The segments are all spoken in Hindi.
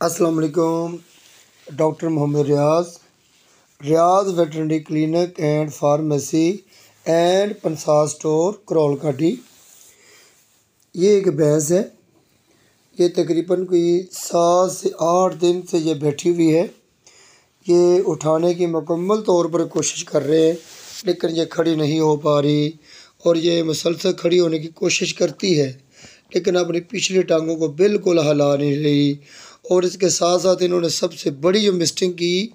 अस्सलाम वालेकुम। Doctor Mohammad Riyaz veterinary clinic and pharmacy and पंसार स्टोर करौल काटी। ये एक भैंस है। ये तकरीबन कोई 7 से 8 दिन से ये बैठी हुई है। ये उठाने की मुकम्मल तौर पर कोशिश कर रहे हैं, लेकिन ये खड़ी नहीं हो पा रही और ये मुसलसल खड़ी होने की कोशिश करती है, लेकिन अपनी पिछली टांगों को बिल्कुल हिला नहीं रही। और इसके साथ साथ इन्होंने सबसे बड़ी जो मिस्टेक की,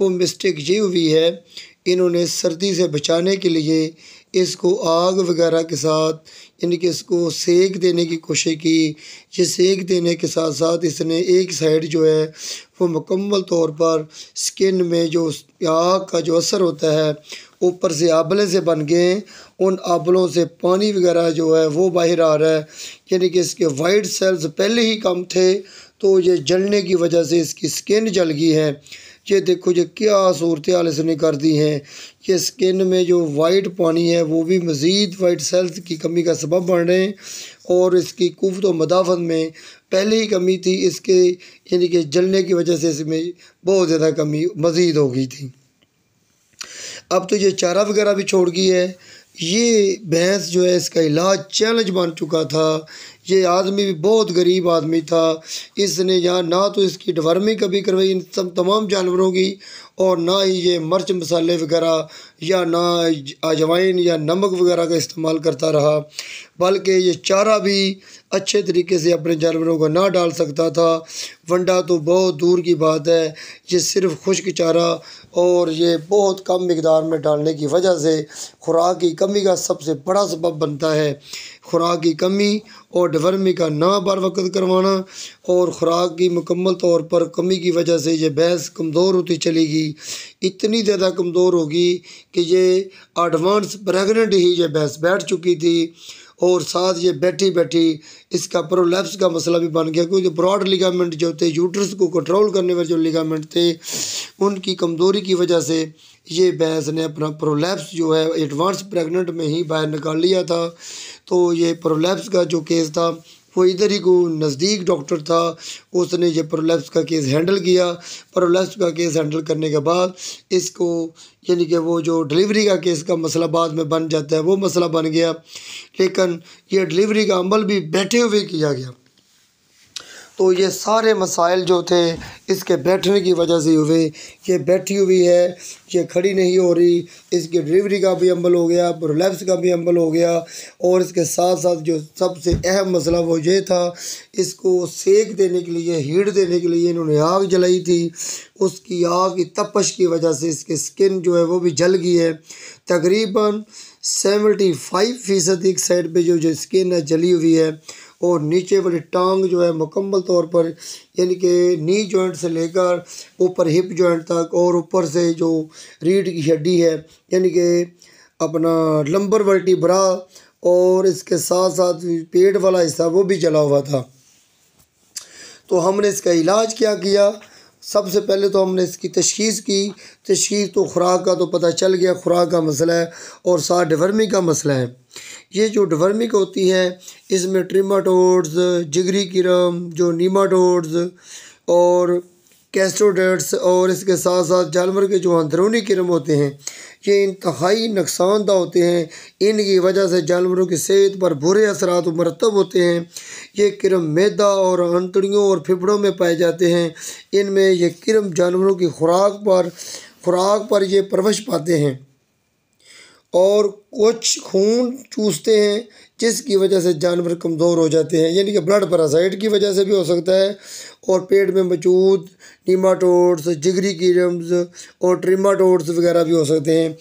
वो मिस्टेक ये हुई है, इन्होंने सर्दी से बचाने के लिए इसको आग वगैरह के साथ यानी कि इसको सेक देने की कोशिश की। ये सेक देने के साथ साथ इसने एक साइड जो है वो मुकम्मल तौर पर स्किन में जो आग का जो असर होता है, ऊपर से आबले से बन गए। उन आबलों से पानी वगैरह जो है वो बाहर आ रहा है, यानी कि इसके वाइट सेल्स पहले ही कम थे, तो ये जलने की वजह से इसकी स्किन जल गई है। ये देखो ये क्या सूरत हाल इसने कर दी है। ये स्किन में जो वाइट पानी है वो भी मज़ीद वाइट सेल्स की कमी का सबब बन रहे हैं, और इसकी कुव्वत व मदाफ़त में पहले ही कमी थी, इसके यानी कि जलने की वजह से इसमें बहुत ज़्यादा कमी मज़ीद हो गई थी। अब तो ये चारा वगैरह भी छोड़ गई है। ये भैंस जो है इसका इलाज चैलेंज बन चुका था। ये आदमी भी बहुत गरीब आदमी था। इसने यहाँ ना तो इसकी डिवर्मिंग कभी करवाई इन सब तमाम जानवरों की, और ना ही ये मिर्च मसाले वगैरह या ना अजवाइन या नमक वगैरह का इस्तेमाल करता रहा, बल्कि ये चारा भी अच्छे तरीके से अपने जानवरों को ना डाल सकता था। वंडा तो बहुत दूर की बात है, ये सिर्फ़ खुश्क चारा और ये बहुत कम मिकदार में डालने की वजह से खुराक की कमी का सबसे बड़ा सबब बनता है। खुराक की कमी और डिवर्मी का ना बर वक्त करवाना, और ख़ुराक की मुकम्मल तौर पर कमी की वजह से ये भैंस कमज़ोर होती चली गई। इतनी ज़्यादा कमज़ोर होगी कि ये एडवांस प्रेगनेंट ही ये भैंस बैठ चुकी थी, और साथ ये बैठी बैठी इसका प्रोलैप्स का मसला भी बन गया, क्योंकि ब्रॉड लिगामेंट जो थे, यूट्रस को कंट्रोल करने वाले जो लिगामेंट थे, उनकी कमज़ोरी की वजह से ये भैंस ने अपना प्रोलैप्स जो है एडवांस प्रेगनेंट में ही बाहर निकाल लिया था। तो ये प्रोलैप्स का जो केस था वो इधर ही को नज़दीक डॉक्टर था, उसने ये प्रोलैप्स का केस हैंडल किया। प्रोलैप्स का केस हैंडल करने के बाद इसको यानी कि वो जो डिलीवरी का केस का मसला बाद में बन जाता है वो मसला बन गया, लेकिन ये डिलीवरी का अमल भी बैठे हुए किया गया। तो ये सारे मसाइल जो थे इसके बैठने की वजह से हुए। ये बैठी हुई है, ये खड़ी नहीं हो रही, इसकी डिलीवरी का भी अमल हो गया, प्रोलैप्स का भी अमल हो गया, और इसके साथ साथ जो सबसे अहम मसला वो ये था, इसको सेक देने के लिए, हीट देने के लिए इन्होंने आग जलाई थी। उसकी आग की तपश की वजह से इसकी स्किन जो है वो भी जल गई है। तकरीबन 75% एक साइड पे जो स्किन है जली हुई है, और नीचे वाली टांग जो है मुकम्मल तौर पर यानी कि नी जॉइंट से लेकर ऊपर हिप जॉइंट तक, और ऊपर से जो रीढ़ की हड्डी है यानी कि अपना लंबर वर्टिब्रा, और इसके साथ साथ पेट वाला हिस्सा वो भी जला हुआ था। तो हमने इसका इलाज क्या किया? सबसे पहले तो हमने इसकी तशख़ीस की। तशख़ीस तो खुराक का तो पता चल गया, खुराक का मसला है, और साथ डिवर्मी का मसला है। ये जो डिवर्मिक होती है इसमें ट्रिमाटोड्स, जिगरी कीड़म, जो नीमाटोड्स और कैस्ट्रोडेट्स, और इसके साथ साथ जानवर के जो अंदरूनी कीड़म होते हैं, ये इंतहाई नुकसानदा होते हैं। इनकी वजह से जानवरों की सेहत पर बुरे असरात मरतब होते हैं। ये कीड़म मैदा और अंतड़ियों और फेफड़ों में पाए जाते हैं। इनमें ये कीड़म जानवरों की खुराक पर ये परवश पाते हैं, और कुछ खून चूसते हैं, जिसकी वजह से जानवर कमज़ोर हो जाते हैं, यानी कि ब्लड पैरासाइट की वजह से भी हो सकता है, और पेट में मौजूद नीमाटोड्स, जिगरी कीड़म्स और ट्रिमाटोड्स वगैरह भी हो सकते हैं।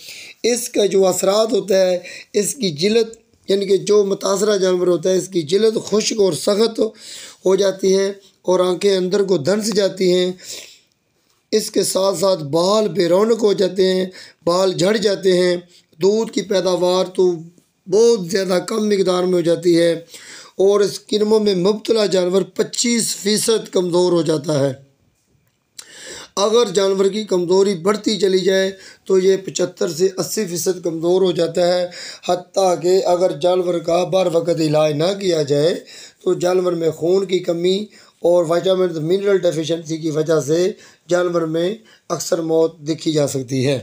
इसका जो असरात होता है, इसकी जिल्द यानी कि जो मुतासरा जानवर होता है, इसकी जिल्द खुश्क और सख्त हो जाती है, और आंखें अंदर को धंस जाती हैं। इसके साथ साथ बाल बेरौनक हो जाते हैं, बाल झड़ जाते हैं। दूध की पैदावार तो बहुत ज़्यादा कम मिकदार में हो जाती है, और इस कीड़ों में मुब्तला जानवर 25% कमज़ोर हो जाता है। अगर जानवर की कमज़ोरी बढ़ती चली जाए तो ये 75 से 80% कमज़ोर हो जाता है। हत्ता कि अगर जानवर का बर वक्त इलाज ना किया जाए तो जानवर में खून की कमी और विटामिन मिनरल डेफिशिएंसी की वजह से जानवर में अक्सर मौत देखी जा सकती है।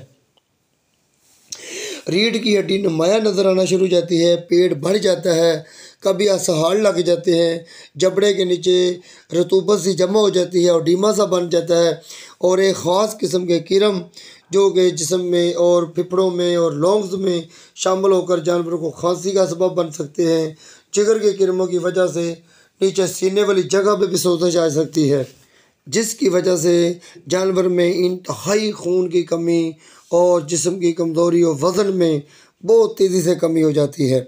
रीढ़ की हड्डी नुमाया नज़र आना शुरू हो जाती है, पेट बढ़ जाता है, कभी असहाल लग जाते हैं, जबड़े के नीचे रतूबत सी जमा हो जाती है और डीमा सा बन जाता है और एक ख़ास किस्म के कीड़म जो कि जिस्म में और फेफड़ों में और लॉन्ग्स में शामिल होकर जानवरों को खांसी का सबब बन सकते हैं। जिगर के कीड़ों की वजह से नीचे सीने वाली जगह पर भी सोजा जा सकती है, जिसकी वजह से जानवर में इंतहाई खून की कमी और जिस्म की कमज़ोरी और वज़न में बहुत तेज़ी से कमी हो जाती है।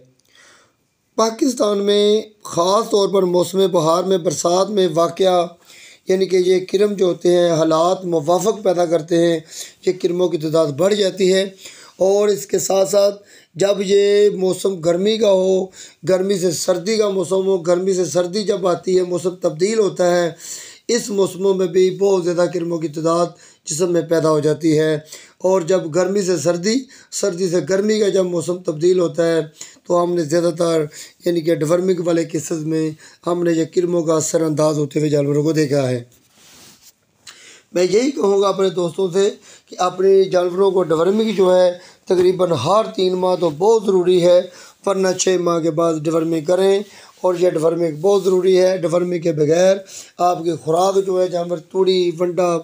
पाकिस्तान में ख़ास तौर पर मौसम बहार में बरसात में वाक़या यानी कि ये किरम जो होते हैं हालात मुवाफ़क़ पैदा करते हैं, ये किरमों की तादाद बढ़ जाती है। और इसके साथ साथ जब ये मौसम गर्मी का हो, गर्मी से सर्दी का मौसम हो, गर्मी से सर्दी जब आती है, मौसम तब्दील होता है, इस मौसमों में भी बहुत ज़्यादा किरमों की तादाद जिस्म में पैदा हो जाती है। और जब गर्मी से सर्दी, सर्दी से गर्मी का जब मौसम तब्दील होता है तो हमने ज़्यादातर यानी कि डिवर्मिक वाले केसेस में हमने ये किरमों का असरअंदाज होते हुए जानवरों को देखा है। मैं यही कहूँगा अपने दोस्तों से कि अपने जानवरों को डिवर्मिक जो है तकरीबन हर 3 माह तो बहुत ज़रूरी है, वरना 6 माह के बाद डिवर्मिक करें। और यह डिवर्मिक बहुत ज़रूरी है। डिवर्मिक के बगैर आपकी खुराक जो है जानवर तूड़ी वंडा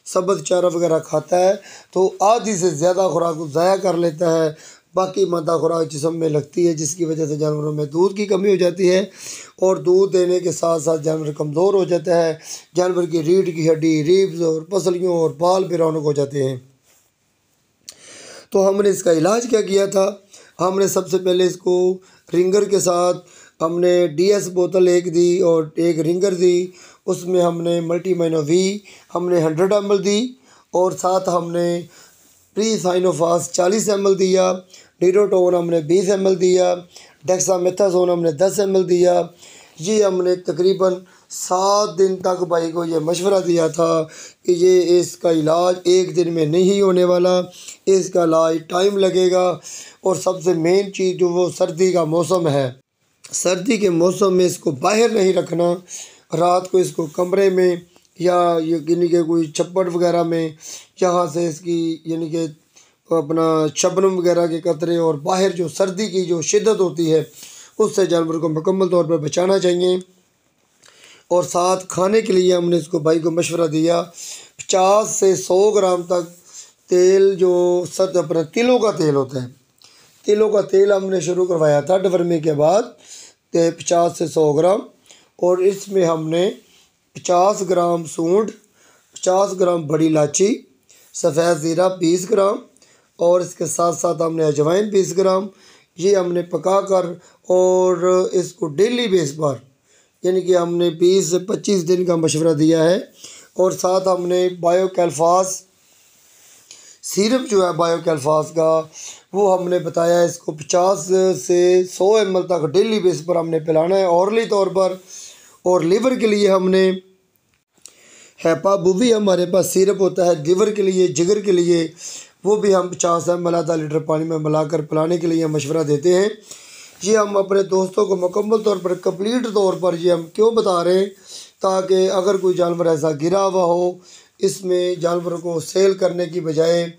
सब्ज़ चारा वगैरह खाता है तो आधी से ज़्यादा खुराक को ज़ाया कर लेता है, बाकी मादा खुराक जिस्म में लगती है, जिसकी वजह से जानवरों में दूध की कमी हो जाती है और दूध देने के साथ साथ जानवर कमज़ोर हो जाता है। जानवर की रीढ़ की हड्डी, रिब्स और पसलियों और बाल भी रौनक हो जाते हैं। तो हमने इसका इलाज क्या किया था? हमने सबसे पहले इसको रिंगर के साथ हमने DS बोतल एक दी और एक रिंगर दी, उसमें हमने मल्टीमाइनो वी हमने 100 ml दी और साथ हमने प्रीसाइनोफास 40 ml दिया, डिरोटोन हमने 20 ml दिया, डेक्सामेथासोन हमने 10 ml दिया। ये हमने तकरीबन 7 दिन तक भाई को ये मशवरा दिया था कि ये इसका इलाज एक दिन में नहीं होने वाला, इसका इलाज टाइम लगेगा। और सबसे मेन चीज़ जो वो सर्दी का मौसम है, सर्दी के मौसम में इसको बाहर नहीं रखना, रात को इसको कमरे में या यानी कि कोई छप्पर वगैरह में, जहाँ से इसकी यानी कि अपना शबनम वगैरह के कतरे और बाहर जो सर्दी की जो शिद्दत होती है उससे जानवर को मुकम्मल तौर पर बचाना चाहिए। और साथ खाने के लिए हमने इसको भाई को मशवरा दिया 50 से 100 ग्राम तक तेल, जो सद अपना तिलों का तेल होता है, तिलों का तेल हमने शुरू करवाया था डिवर्मिक के बाद 50 से 100 ग्राम। और इसमें हमने 50 ग्राम सूंड, 50 ग्राम बड़ी इलायची, सफ़ेद ज़ीरा 20 ग्राम और इसके साथ साथ हमने अजवाइन 20 ग्राम, ये हमने पकाकर और इसको डेली बेस पर यानी कि हमने 20 से 25 दिन का मशवरा दिया है। और साथ हमने बायोकैल्फास सिरप जो है बायोकैल्फास का वो हमने बताया, इसको 50 से 100 ml तक डेली बेस पर हमने पिलाना है औरली तौर पर। और लीवर के लिए हमने हैपा बुवी हमारे पास सिरप होता है लीवर के लिए, जिगर के लिए, वो भी हम 50 ml आधा लीटर पानी में मिलाकर पिलाने के लिए मशवरा देते हैं। ये हम अपने दोस्तों को मुकम्मल तौर पर कंप्लीट तौर पर ये हम क्यों बता रहे हैं, ताकि अगर कोई जानवर ऐसा गिरा हुआ हो, इसमें जानवरों को सेल करने की बजाय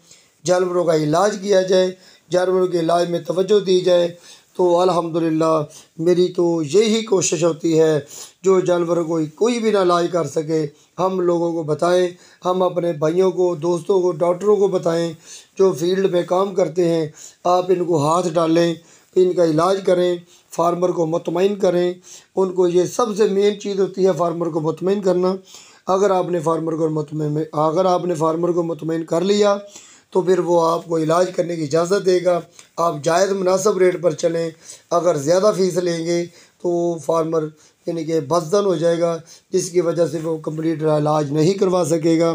जानवरों का इलाज किया जाए, जानवरों के इलाज में तवज्जो दी जाए, तो अल्हम्दुलिल्लाह मेरी तो यही कोशिश होती है। जो जानवरों को कोई भी ना इलाज कर सके हम लोगों को बताएं, हम अपने भाइयों को, दोस्तों को, डॉक्टरों को बताएं जो फील्ड में काम करते हैं, आप इनको हाथ डालें, इनका इलाज करें, फार्मर को मुतमईन करें। उनको ये सबसे मेन चीज़ होती है फार्मर को मुतमईन करना। अगर आपने फार्मर को मुतमईन कर लिया तो फिर वो आपको इलाज करने की इजाज़त देगा। आप जायज़ मुनासिब रेट पर चलें, अगर ज़्यादा फ़ीस लेंगे तो फार्मर यानी कि बदजन हो जाएगा, जिसकी वजह से वो कंप्लीट इलाज नहीं करवा सकेगा,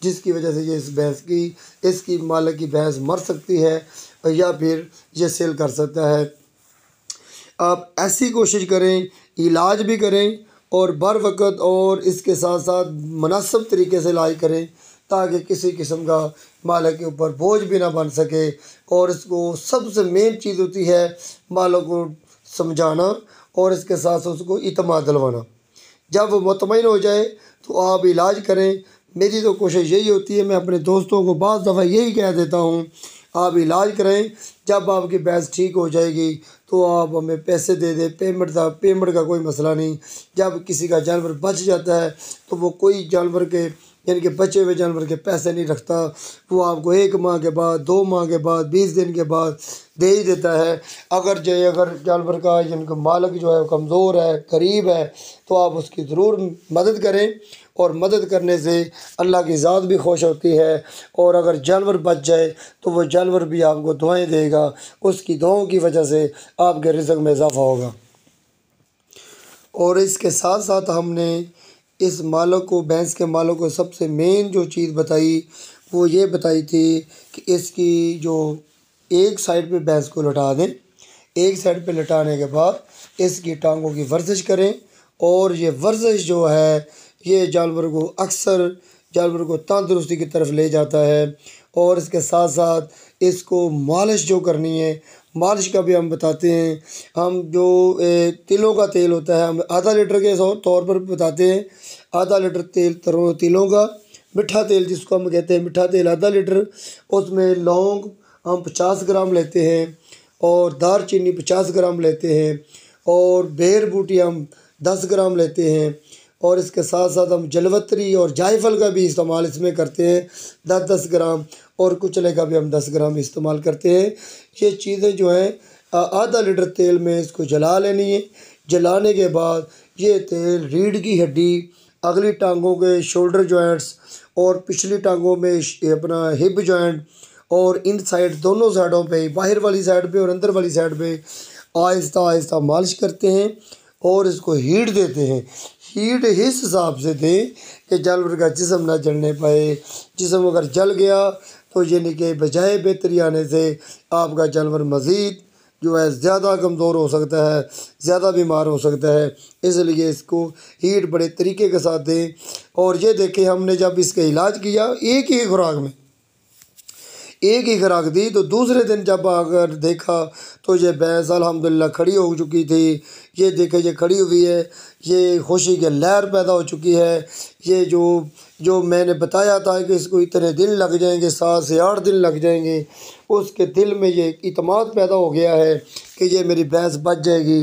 जिसकी वजह से ये इस भैंस की, इसकी मालिक की भैंस मर सकती है या फिर ये सेल कर सकता है। आप ऐसी कोशिश करें, इलाज भी करें और बर वक़्त और इसके साथ साथ मुनासिब तरीके से इलाज करें, ताकि किसी किस्म का मालिक के ऊपर बोझ भी ना बन सके। और इसको सबसे मेन चीज़ होती है मालिक को समझाना और इसके साथ साथ उसको इत्मीनान दिलवाना। जब वो मुतमईन हो जाए तो आप इलाज करें। मेरी तो कोशिश यही होती है, मैं अपने दोस्तों को बाज़ दफ़ा यही कह देता हूँ, आप इलाज करें। जब आपकी भैंस ठीक हो जाएगी तो आप हमें पैसे दे दें, पेमेंट का कोई मसला नहीं। जब किसी का जानवर बच जाता है तो वो कोई जानवर के यानी कि बचे हुए जानवर के पैसे नहीं रखता, वो आपको 1 माह के बाद, 2 माह के बाद, 20 दिन के बाद दे ही देता है। अगर जानवर का यानी कि मालिक जो है कमज़ोर है, गरीब है, तो आप उसकी ज़रूर मदद करें। और मदद करने से अल्लाह की ज़ात भी खुश होती है। और अगर जानवर बच जाए तो वो जानवर भी आपको दुआएं देगा, उसकी दुआओं की वजह से आपके रिज़्क़ में इजाफ़ा होगा। और इसके साथ साथ हमने इस मालिक को, भैंस के मालिक को सबसे मेन जो चीज़ बताई वो ये बताई थी कि इसकी जो एक साइड पे भैंस को लटा दें, एक साइड पे लटाने के बाद इसकी टांगों की वर्जिश करें। और ये वर्जिश जो है ये जानवर को तंदुरुस्ती की तरफ ले जाता है। और इसके साथ साथ इसको मालिश जो करनी है, मालिश का भी हम बताते हैं। हम जो तिलों का तेल होता है, हम आधा लीटर के तौर पर बताते हैं। आधा लीटर तिलों का मीठा तेल जिसको हम कहते हैं, मीठा तेल आधा लीटर, उसमें लौंग हम 50 ग्राम लेते हैं और दालचीनी 50 ग्राम लेते हैं और बेर बूटी हम 10 ग्राम लेते हैं। और इसके साथ साथ हम जलवत्री और जायफल का भी इस्तेमाल इसमें करते हैं 10-10 ग्राम, और कुचले का भी हम 10 ग्राम इस्तेमाल करते हैं। ये चीज़ें जो हैं आधा लीटर तेल में इसको जला लेनी है। जलाने के बाद ये तेल रीढ़ की हड्डी, अगली टांगों के शोल्डर जॉइंट्स और पिछली टांगों में अपना हिप जॉइंट और इन साइड दोनों साइडों पे, बाहर वाली साइड पे और अंदर वाली साइड पे आहिस्ता आहिस्ता मालिश करते हैं और इसको हीट देते हैं। हीट इस हिसाब से दें कि जानवर का जिस्म ना जलने पाए। जिस्म अगर जल गया तो यानी कि बजाय बेहतरी आने से आपका जानवर मज़ीद जो है ज़्यादा कमज़ोर हो सकता है, ज़्यादा बीमार हो सकता है। इसलिए इसको हीट बड़े तरीके के साथ दें। और ये देखें, हमने जब इसका इलाज किया एक ही खुराक में, एक ही खुराक दी, तो दूसरे दिन जब अगर देखा तो ये भैंस अल्हम्दुलिल्लाह खड़ी हो चुकी थी। ये देखे ये खड़ी हुई है, ये खुशी की लहर पैदा हो चुकी है। ये जो मैंने बताया था कि इसको इतने दिन लग जाएंगे, 7 से 8 दिन लग जाएंगे, उसके दिल में ये इत्मीनान पैदा हो गया है कि ये मेरी भैंस बच जाएगी।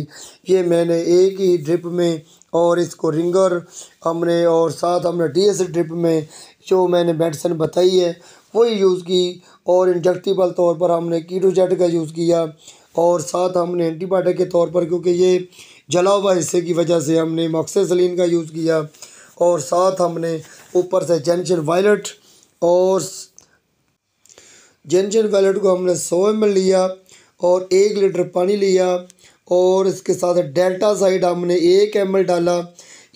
ये मैंने एक ही ड्रिप में और इसको रिंगर हमने और साथ हमने DS ड्रिप में जो मैंने मेडिसिन बताई है वही यूज़ की। और इंजेक्टेबल तौर पर हमने कीटोजेट का यूज़ किया और साथ हमने एंटीबायोटिक के तौर पर, क्योंकि ये जला हुआ हिस्से की वजह से हमने मॉक्सिसिलिन का यूज़ किया। और साथ हमने ऊपर से जेंशन वायलेट को हमने 100 ml लिया और 1 लीटर पानी लिया और इसके साथ डेल्टा साइड हमने 1 ml डाला।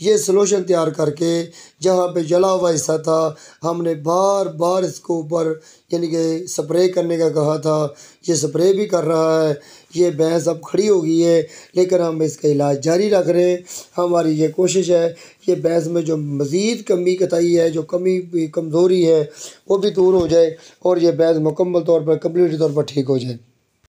ये सलूशन तैयार करके जहाँ पे जला हुआ हिस्सा था हमने बार बार इसको ऊपर यानी कि स्प्रे करने का कहा था। ये स्प्रे भी कर रहा है। ये भैंस अब खड़ी हो गई है, लेकिन हम इसका इलाज जारी रख रहे हैं। हमारी ये कोशिश है ये भैंस में जो मज़ीद कमी कताई है, जो कमज़ोरी है, वो भी दूर हो जाए और ये भैंस मुकम्मल तौर पर, कंप्लीट तौर पर ठीक हो जाए।